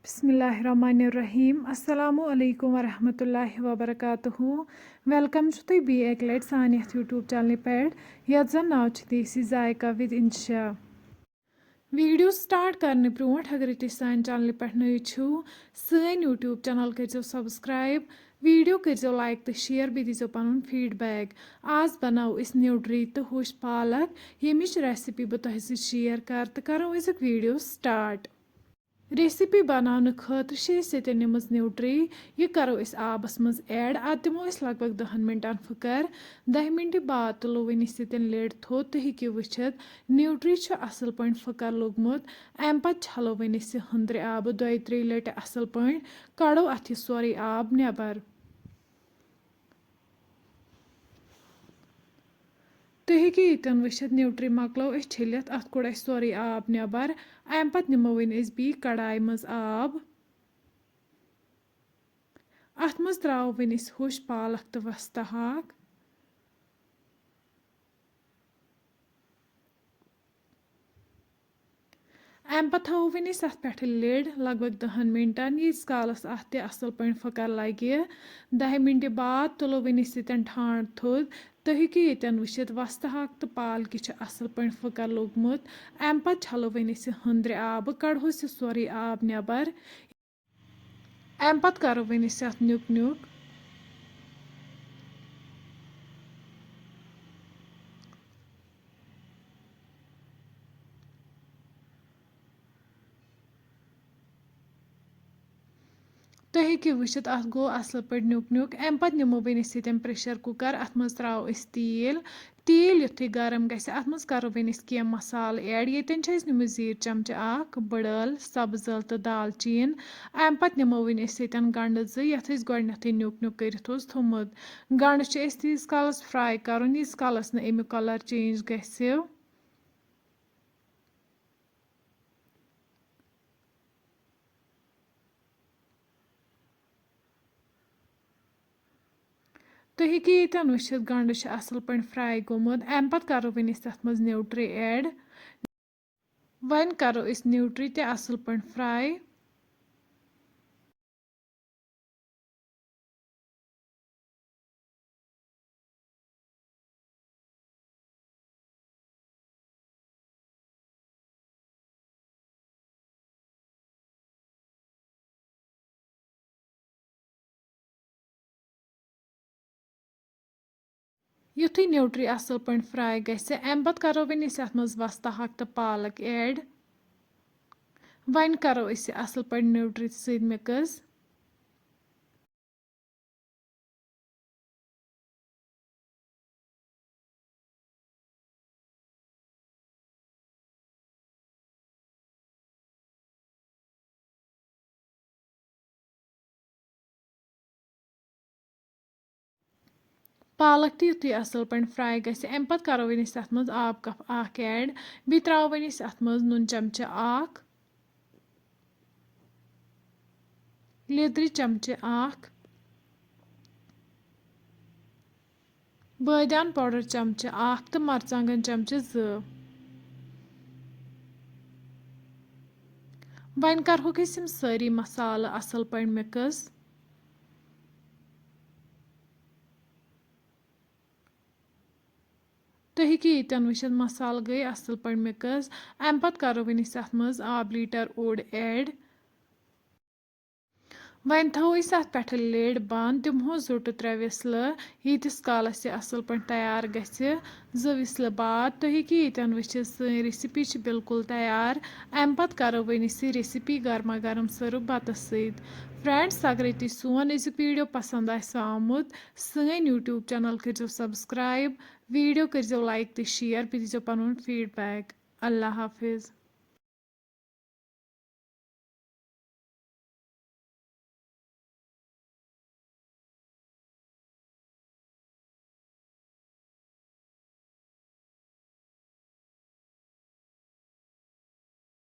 बिस्मिल्लाहिर्रहमानिर्रहीम अस्सलामु अलैकुम वरहमतुल्लाहि वबरकातुहू वेलकम तुम बी एक लट सान यूट्यूब चैनल पे यथ जन नाव देसी जायका विद इंशा वीडियो स्टार्ट करने ब्रोट अगर तुम सान चैनल पे नई छो सन यूट्यूब चैनल करो सब्सक्राइब वीडियो करो लाइक तो शेयर बे दीजो पन फीडबैक आज बनाओ इस न्यूट्री तो होश पालक यमिच रेसिपी बह तुह शेयर कर तो करो अजुक वीडियो स्टार्ट रेसिपी बनाने खतर निमज न्यूट्री यह करो आबस मज ऐड अत दिमो लग भग 10 मिनटन फकर 10 मिनट बाद तुलो वन लिड थोद तो हेकि वुचित न्यूट्री असल पे फकर लोगमुत अम पे छलो वन हंद्र आब 2-3 लट असल पे कड़ो अथ सोरे आब नेबर तुम हेकि यन वुचित न्यूट्री मकलो छलित अत कोड़ सोरे आब नेबर अम पे निमो वन बी कड़ाई मज आब अत मज त्रो वन होश पालक तो वस्ता हाक अम पे थो वन अत पे लिड लग भग 10 मिनटन यीस कालस अत असल पे फकर लगे 10 मिनट बाद तुलो वन ठांड थोद तुम हेकि यन वुचित वस्ता हाक तो पालक असल पे फकर लोगमुत अम पे छलो वन हंद्र आब कड़ोस सोरे आब नेबर अम पे करो वन अत न्युक न्युक तुम हेकि वुचित अत गो असल पे न्युक न्युक अम पे निमो वन प्रेशर कुकर अत मज त्रो तेल तेल युथु गरम गि अत मज करो वन कह मसाल ऐड यन निम जीर चमच अख बड़ ٲल सब्ज ٲल तो दालचीन अम पे निमो वन गंड यथ गोडनथ न्युक न्युक कर थोमुत गंड तीस कालस फ्राई कर यीस कालस न अमिक कलर चेंज गि तुम हेकि यन वुचित गंड असल पे फ्राई गोमुत अम पे करो वन तथ मज न्यूट्री ऐड वन करो न्यूट्री ते असल पे फ्राई युथु न्यूट्री असल पे फ्राई गि अम पे करो वन अत मज वस्ता हाक तो पालक ऐड वन करो असल पे न्यूट्री सद मिक्स पालक तो युथु असल पे फ्राई गि अम पे करो वन अत मज आब कप अख ऐड बे त्रो वन अत मज नून चमच अख लिद्र चमच अख बादियान पाउडर चमच अख तो मरचांगन चमच 2 वन करहोक सारी मसाल असल पे मिक्स तुम हेकि यन वुचित मसाल गई असल पे मिक्स अम पे करो वन अत मज आब लीटर ओड ऐड वन थो अत पे लिड बंद दिमहो 2 to 3 विसल यीतिस कालस यह असल पे तैयार गि 2 विसल बाद तुम हेकि यन वुचित सन रेसिपी बिल्कुल तैयार अम पे करो वन रेसिपी गर्मा गर्म सर्व बतस सद फ्रेंड्स अगर तुम सोन अजुक वीडियो पसंद आमुत सन यूट्यूब चैनल करो सब्सक्राइब वीडियो करो लाइक तो शेयर बे दीजो पन फीडबैक अल्लाह हाफिज।